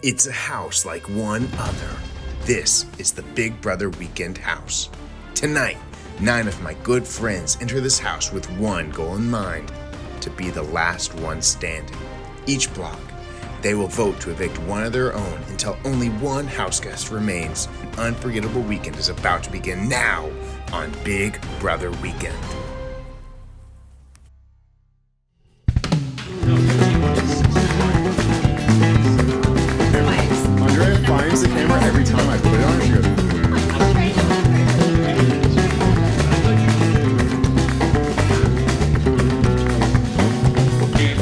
It's a house like one other. This is the Big Brother Weekend house. Tonight, 9 of my good friends enter this house with one goal in mind: to be the last one standing. Each block, they will vote to evict one of their own until only one house guest remains. An unforgettable weekend is about to begin now on Big Brother Weekend. Andrea finds the camera every time I put it on. She goes,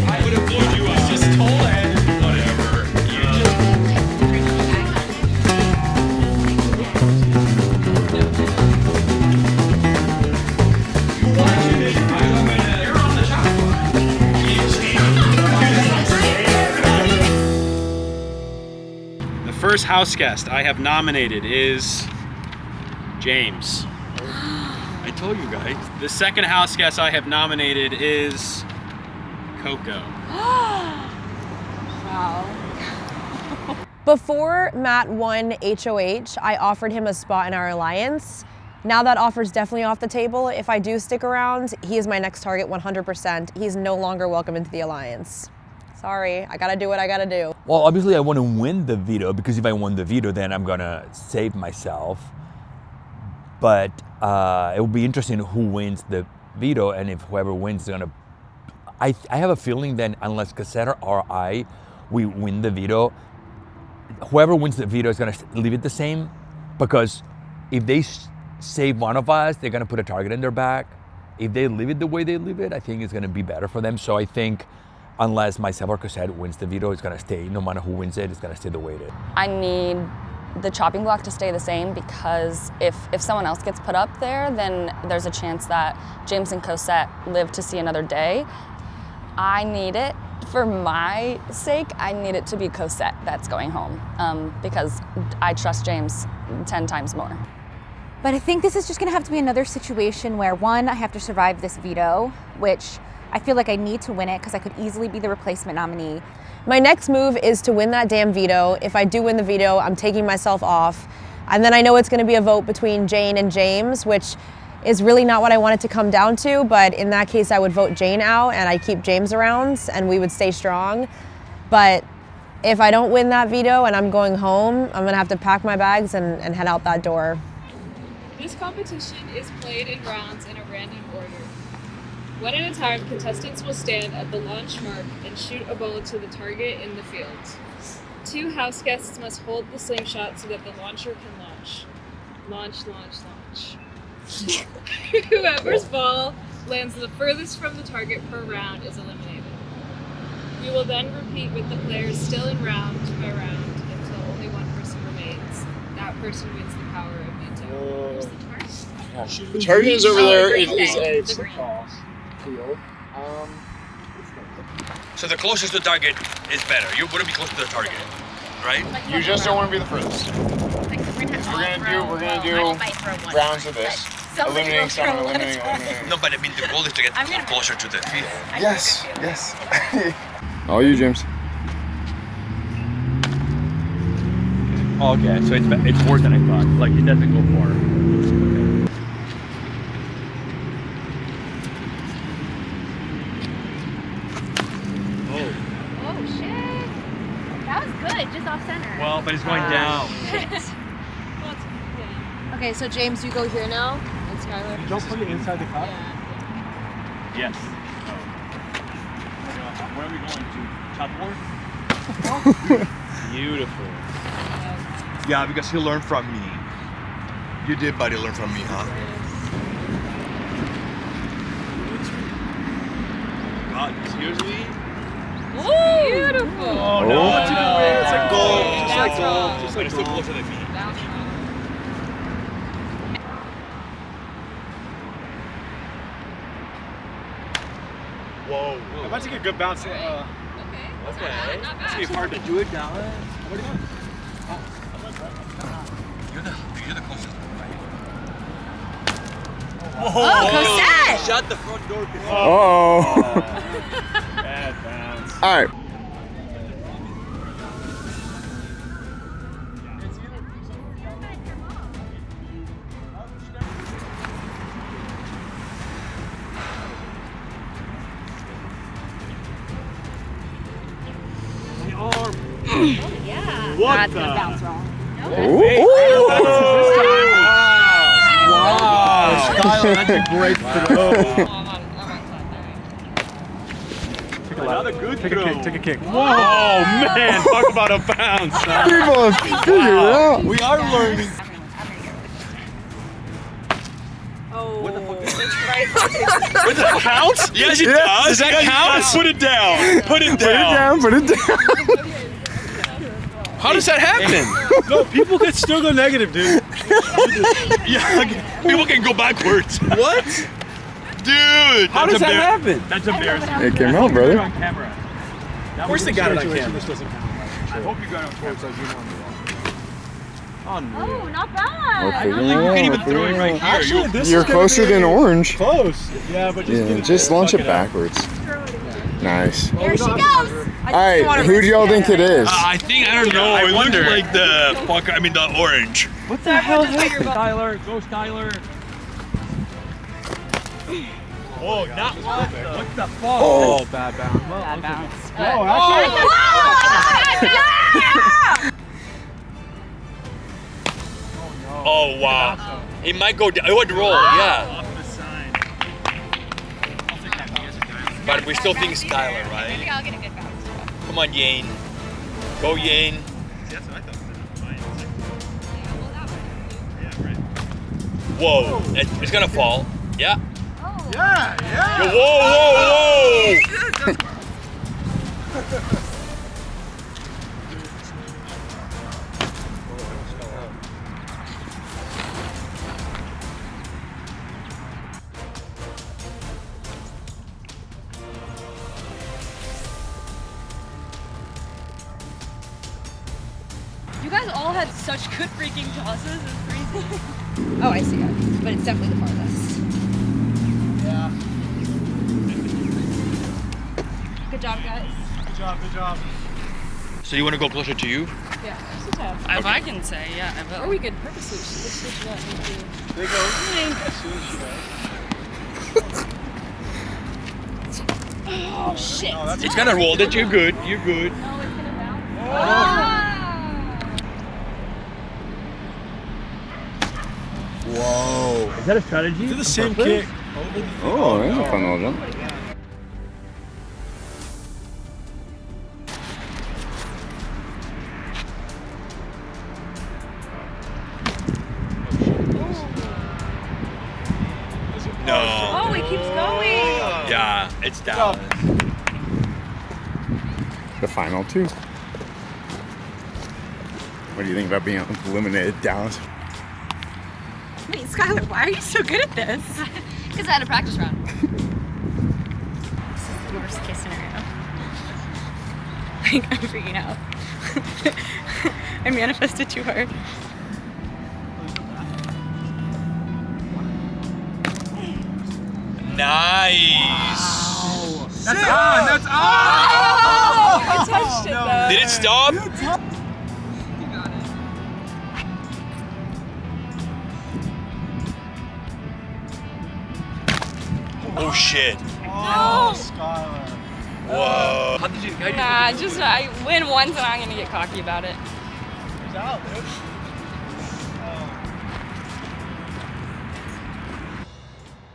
I would have blown you up. Just told it. Whatever. You're on the shot clock. The first house guest I have nominated is James. I told you guys. The second house guest I have nominated is Coco. Before Matt won HOH, I offered him a spot in our alliance. Now that offer's definitely off the table. If I do stick around, he is my next target 100%. He's no longer welcome into the alliance. Sorry, I gotta do what I gotta do. Well, obviously I want to win the veto, because if I win the veto, then I'm gonna save myself. But it will be interesting who wins the veto, and if whoever wins is gonna... I have a feeling that unless Cosette or we win the veto, whoever wins the veto is gonna leave it the same, because if they save one of us, they're gonna put a target in their back. If they leave it the way they leave it, I think it's gonna be better for them. So I think unless myself or Cosette wins the veto, it's gonna stay. No matter who wins it, it's gonna stay the way it is. I need the chopping block to stay the same, because if someone else gets put up there, then there's a chance that James and Cosette live to see another day. I need it, for my sake, I need it to be Cosette that's going home, because I trust James 10 times more. But I think this is just gonna have to be another situation where, one, I have to survive this veto, which I feel like I need to win it because I could easily be the replacement nominee. My next move is to win that damn veto. If I do win the veto, I'm taking myself off. And then I know it's gonna be a vote between Jane and James, which is really not what I want it to come down to, but in that case I would vote Jane out and I keep James around and we would stay strong. But if I don't win that veto and I'm going home, I'm gonna have to pack my bags and head out that door. This competition is played in rounds in a random order. One at a time, contestants will stand at the launch mark and shoot a ball to the target in the field. 2 house guests must hold the slingshot so that the launcher can launch. Launch, launch, launch. Whoever's ball lands the furthest from the target per round is eliminated. We will then repeat with the players still in round by round until only one person remains. That person wins the power of veto. Where's the target? the target is over there. It is a football field. So the closest to the target is better. You want to be close to the target, right? You just don't want to be the furthest. We're gonna do rounds of this. Eliminating someone, eliminating. No, but I mean the goal is to get closer to the field. Yes. All you, James. Okay, so it's more than I thought. Like, it doesn't go far. Oh shit! That was good, just off center. Well, but it's going down. Okay, so James, you go here now, and Skylar. You don't put it inside the cup? Yes. Where are we going to? Chop board? Beautiful. Yeah, because he learned from me. You did, buddy, learn from me, huh? God, seriously? Beautiful. Oh no, it's a goal. Just like goal. That's But it's still closer than me. Whoa. I'm about to get a good bounce. Okay. Not bad. It's gonna be hard to do it, Dallas. What are you doing? You're the closest one, right? Oh, Cosette! Shut the front door. Bad bounce. All right. Yeah. What That's the? gonna bounce wrong. Wow. Skylar, that's a great throw. Another good throw. Take a kick. Whoa, man, talk about a bounce. People figure it out. We are learning. Does that count? Yes, it does. Does that count? Put it down. Put it down. Put it down. How does that happen? No, people can still go negative, dude. Yeah, people can go backwards. What? Dude, How does that happen? That's embarrassing. It came out, brother. On camera. Of course they got it on camera. This doesn't count. I hope you got it on camera. Oh, not bad. You You can even throw it right here. Actually, this You're is gonna closer be than orange. Close. Yeah, but just, Yeah, just launch it backwards. Nice. There she goes. All right, who do y'all think it is? I think, I don't know. It looks like the orange. What the hell is this? Skylar, go Skylar. Oh, not What the fuck? Oh. Bad bounce. Well, Bad okay. bounce. Oh, actually. Oh, wow. It might go down. It would roll, yeah. But we still think Skylar, right? Maybe I'll get a good bounce. Come on, Yane. Go, Yane. Whoa, it's gonna fall. Yeah. Yeah, yeah. Yo, whoa. You guys all had such good freaking tosses. It's crazy. Oh, I see it. But it's definitely the farthest. Good job, guys. Good job. So you want to go closer to you? Yeah, just have. If I can say, yeah, I will. Or we could purposely switch it up. They go as soon as she does. Oh shit! It's gonna roll. That you're good. You're good. Oh, it's gonna bounce. Whoa. Is that a strategy? Is it the same kick? Oh, that's a fun little jump. No. Oh, it keeps going. Yeah, it's down. The final two. What do you think about being eliminated, Dallas? Wait, Skylar, why are you so good at this? Because I had a practice round. This is the worst case scenario. Like, I'm freaking out. I manifested too hard. Nice. That's on! That's on! I touched it though. Did it stop? Oh shit. Oh, Skylar. Whoa. How did you Nah, just I win once and I'm gonna get cocky about it. He's out, dude.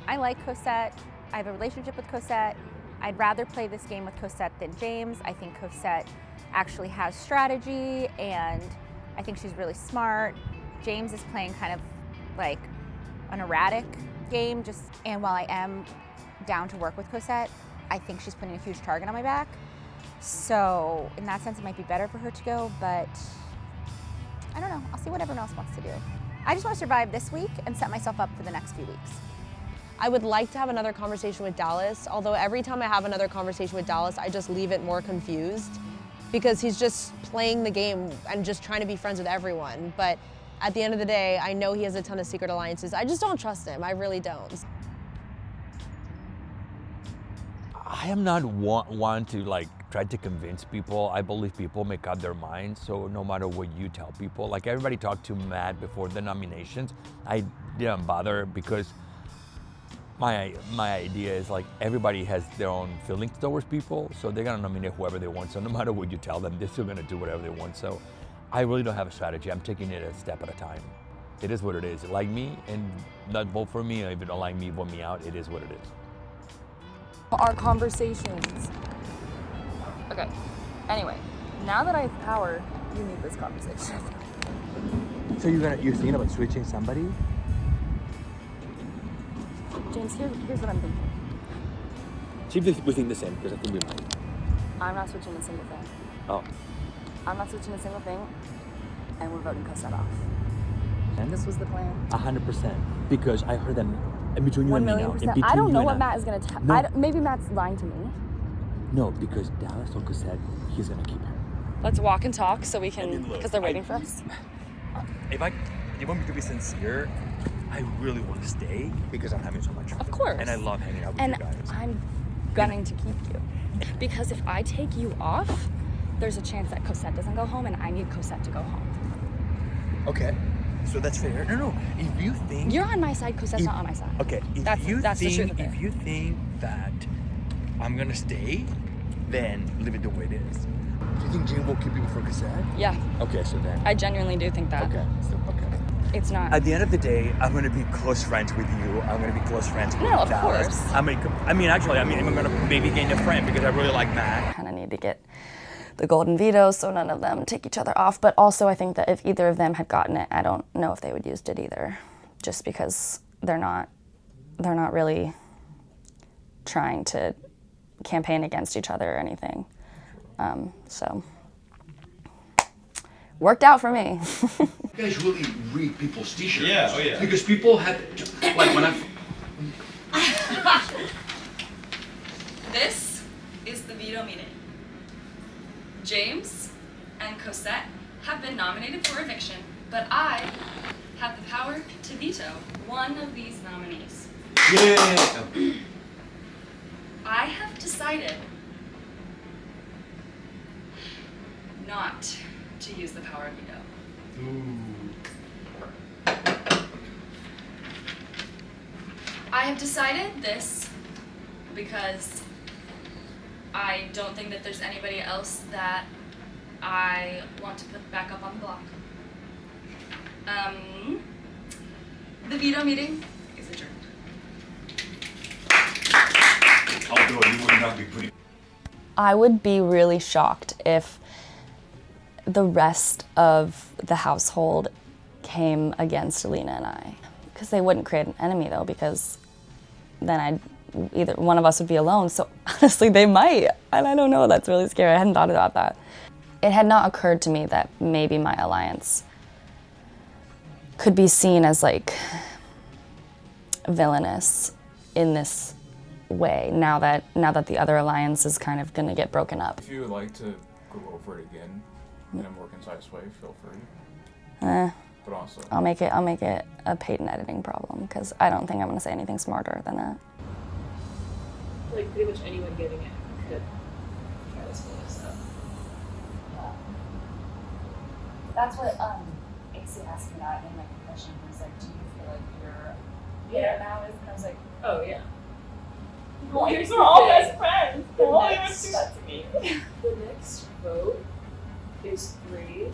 I like Cosette. I have a relationship with Cosette. I'd rather play this game with Cosette than James. I think Cosette actually has strategy and I think she's really smart. James is playing kind of like an erratic game, and while I am down to work with Cosette, I think she's putting a huge target on my back. So in that sense, it might be better for her to go, but I don't know. I'll see what everyone else wants to do. I just want to survive this week and set myself up for the next few weeks. I would like to have another conversation with Dallas, although every time I have another conversation with Dallas, I just leave it more confused because he's just playing the game and just trying to be friends with everyone. But at the end of the day, I know he has a ton of secret alliances. I just don't trust him. I really don't. I am not one to like try to convince people. I believe people make up their minds. So no matter what you tell people, like everybody talked to Matt before the nominations, I didn't bother because my idea is like everybody has their own feelings towards people, so they're gonna nominate whoever they want. So no matter what you tell them, they're still gonna do whatever they want. So I really don't have a strategy. I'm taking it a step at a time. It is what it is. Like me and not vote for me, or if you don't like me, vote me out. It is what it is. Our conversations. Okay. Anyway, now that I have power, you need this conversation. So you're thinking about switching somebody? James, here's what I'm thinking. See if we think the same, because I think we might. I'm not switching a single thing. Oh. I'm not switching a single thing, and we're voting Cosette off. And this was the plan. 100%. Because I heard them in between you and me now. 1,000,000%. I don't know what Matt is going to tell. No. Maybe Matt's lying to me. No, because Dallas told Cosette he's going to keep her. Let's walk and talk so we can, because they're waiting for us. If you want me to be sincere, I really want to stay because I'm having so much fun. Of course. And I love hanging out with And you guys. I'm gunning to keep you. Because if I take you off, there's a chance that Cosette doesn't go home, and I need Cosette to go home. Okay. So that's fair. No. If you think... You're on my side, Cosette's not on my side. Okay. That's the truth of it. If you think that I'm going to stay, then leave it the way it is. Do you think Jane will keep you before Cosette? Yeah. Okay, so then... I genuinely do think that. Okay. It's not. At the end of the day, I'm going to be close friends with you. I'm going to be close friends with of Dallas. course. I'm going to maybe gain a friend because I really like Matt. Kind of need to get the golden veto so none of them take each other off. But also I think that if either of them had gotten it, I don't know if they would used it either. Just because they're not really trying to campaign against each other or anything. So worked out for me. You guys really read people's t-shirts. Yeah, oh yeah. Because people had, like when This is the veto meeting. James and Cosette have been nominated for eviction, but I have the power to veto one of these nominees. Yeah. I have decided not to use the power of veto. I have decided this because I don't think that there's anybody else that I want to put back up on the block. The veto meeting is adjourned. Although you would not be pretty. I would be really shocked if the rest of the household came against Alina and I. Because they wouldn't create an enemy though, because then either one of us would be alone. So honestly, they might. And I don't know, that's really scary. I hadn't thought about that. It had not occurred to me that maybe my alliance could be seen as like villainous in this way now that the other alliance is kind of gonna get broken up. If you would like to go over it again in a more concise way, feel free. But also, I'll make it a Peyton editing problem because I don't think I'm gonna say anything smarter than that. Like pretty much anyone getting it could try this for this stuff. That's what AC asked me that in my confession. He was like, "Do you feel like you're now?" And I was like, Oh yeah. "Well, Here's we're the all thing. best friends. We're all gonna do that to me." The next vote is 3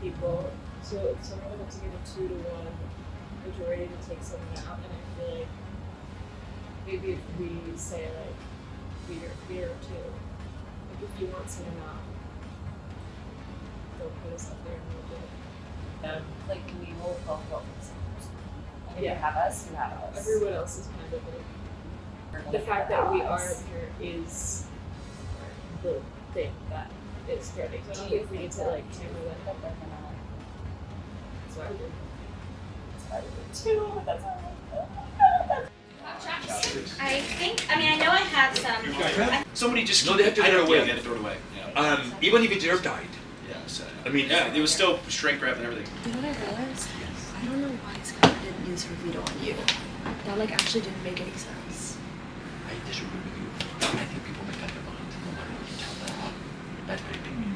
people, so it's someone would have to get a 2-to-1 majority to take someone out, and I feel like maybe if we say like we are 2, like if you want someone out, they'll put us up there and we'll do it. Like we will both vote for the same person. And if Yeah. you have us, you have us. Everyone else is kind of like the fact that we are up here is the thing that is threatening. So I don't think if we need to like hammer that. That's why we do. That's why we do too. That's why I know I have some. Somebody just No, they have to I throw don't it away. get They it. have to throw it away. Yeah. Even if it died. Yeah. So, I mean, yeah, it was still shrink wrap and everything. You know what I realized? I don't know why Scott didn't use her veto on you. That like actually didn't make any sense. I disagree with you. I think people make up their minds no matter what you tell them. That's my opinion.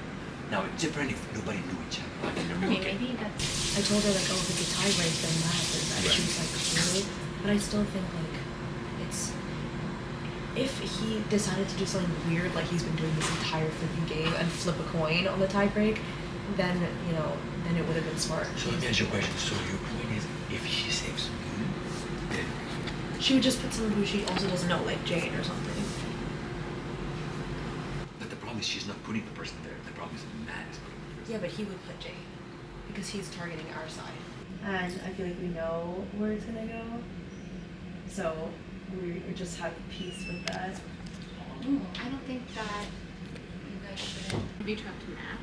Now it's different if nobody knew each other. Like in the I mean, weekend. maybe that's. I told her like, oh, if it's a tie break, then that. And she was like, cool. But I still think like it's if he decided to do something weird like he's been doing this entire flipping game and flip a coin on the tie break, then then it would have been smart. So let me ask you a question. So your point is, if she saves you, then She would just put someone who she also doesn't know, like Jane or something. but the problem is she's not putting the person there. The problem is Matt is putting the person. Yeah, but he would put Jane because he's targeting our side. And I feel like we know where it's gonna go, so we just have peace with that. Ooh, I don't think that you guys should. Have you talked to Matt?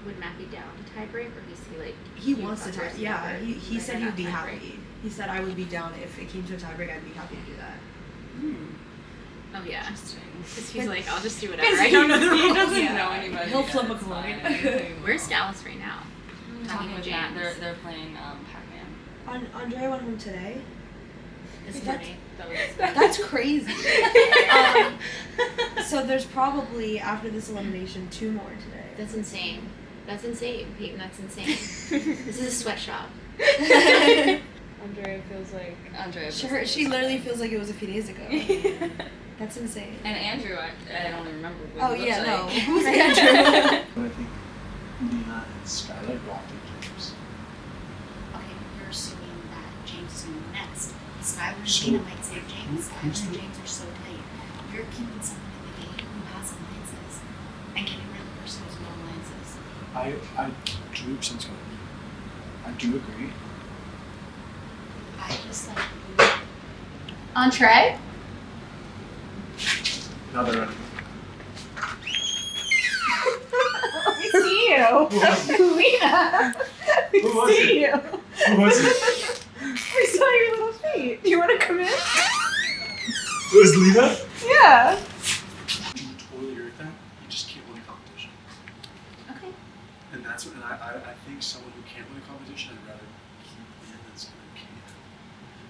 Would Matt be down to tie break, or is he like? He wants to tie. prefers Yeah, break? he Like, said they're he'd not be tie break? happy. He said I would be down if it came to a tiebreak. I'd be happy to do that. Oh yeah. Because he's like, I'll just do whatever. Because I don't know the He rules. doesn't Yeah. know anybody. He'll flip a It's coin. fine. Where's Dallas right now? Talking with Matt. James. They're playing Pac-Man. Andrea went home today. This That's- morning. That's crazy. So there's probably after this elimination 2 more today. That's insane. That's insane, Peyton. That's insane. This is a sweatshop. Andrea feels like She literally feels like it was a few days ago. That's insane. And Andrew, I don't even remember what Oh he yeah, looks no. like. Who's Andrew? But I think Lena and Skylar blocked James. Okay, you're assuming that James is going to go next. Skylar and So, Lena might save James. who's Skylar and the- James are so tight. You're keeping someone in the game who has alliances and getting rid of the person who's no alliances. I do sense I do agree. I just like Entree? Now they're running. We see you. Lena. We Who was see it? you. Who was it? We saw your little feet. Do you want to come in? It was Lena? Yeah. You totally agree with that. You just can't win a competition. Okay. And that's what, and I think someone who can't win a competition, I'd rather keep in than someone who can.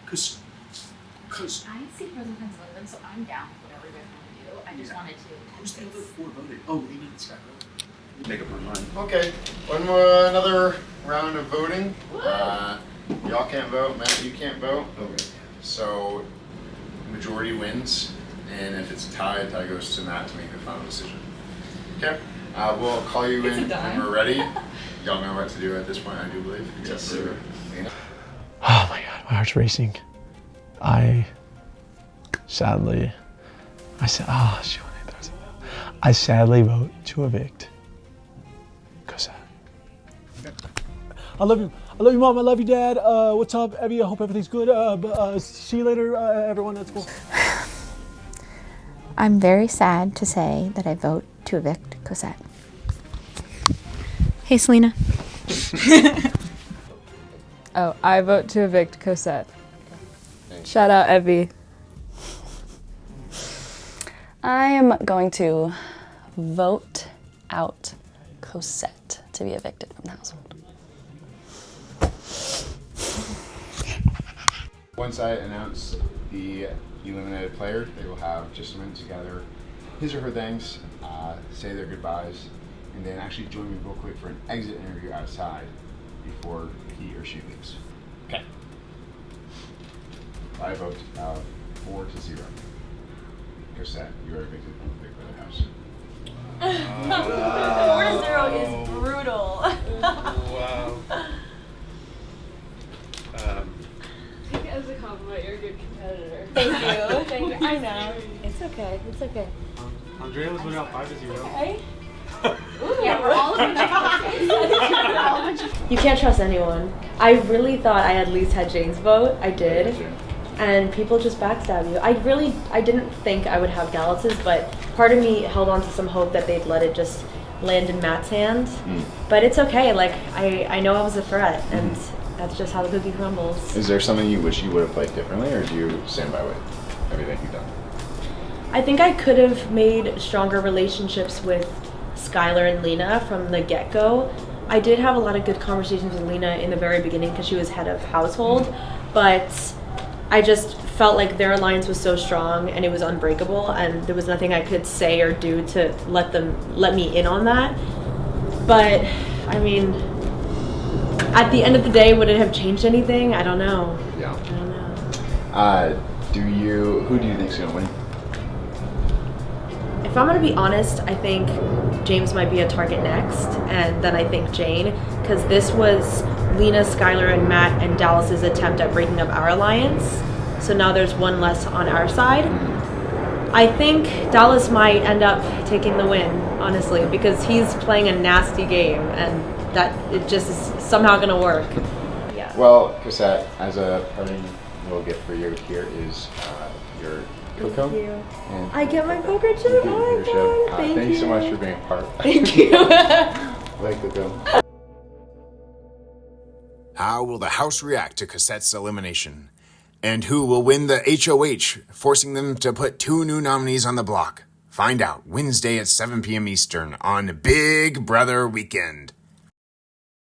Cause I see pros and cons of both of them, so I'm down for whatever you guys want to do. I just wanted to. who's the other 4 voting? Oh, Lena and Skylar. Make up my mind. Okay, another round of voting. Y'all can't vote, Matt, you can't vote. Okay. So, majority wins, and if it's a tie, goes to Matt to make the final decision. Okay, we'll call you in when we're ready. Y'all know what to do at this point, I do believe. Except for Lena. Oh my god, my heart's racing. I sadly vote to evict Cosette. I love you. I love you, Mom. I love you, Dad. What's up, Evie? I hope everything's good. See you later, everyone. That's cool. I'm very sad to say that I vote to evict Cosette. Hey, Selena. Oh, I vote to evict Cosette. Shout out Evie. I am going to vote out Cosette to be evicted from the household. Once I announce the eliminated player, they will have just a minute to gather his or her things, say their goodbyes, and then actually join me real quick for an exit interview outside before he or she leaves. Okay. I vote 4-0. Cosette, you are evicted from the Big Brother house. 4-0 is brutal. Wow. Take it as a compliment. You're a good competitor. Thank you. Thank you. I know. It's okay. It's okay. Andrea was winning out 5-0. Okay. Yeah, we're all a bunch of You can't trust anyone. I really thought I at least had Jane's vote. I did. And people just backstab you. I didn't think I would have Dallas's, but part of me held on to some hope that they'd let it just land in Matt's hands. But it's okay. Like, I know I was a threat, and that's just how the cookie crumbles. Is there something you wish you would have played differently, or do you stand by everything you've done? I think I could have made stronger relationships with Skylar and Lena from the get-go. I did have a lot of good conversations with Lena in the very beginning because she was head of household, but I just felt like their alliance was so strong and it was unbreakable, and there was nothing I could say or do to let me in on that. But I mean, at the end of the day, would it have changed anything? I don't know. Yeah. Who do you think's gonna win? If I'm gonna be honest, I think James might be a target next, and then I think Jane, because this was Lena, Skylar, and Matt and Dallas's attempt at breaking up our alliance. So now there's one less on our side. I think Dallas might end up taking the win, honestly, because he's playing a nasty game, and that it just is somehow gonna work. Yeah. Well, Cosette, as a parting little gift for you, here is your cocoa. Thank you. And I get my poker chip. Oh my god! Thank you so much for being a part. Thank you. Like the film. How will the house react to Cosette's elimination? And who will win the HOH, forcing them to put 2 new nominees on the block? Find out Wednesday at 7 p.m. Eastern on Big Brother Weekend.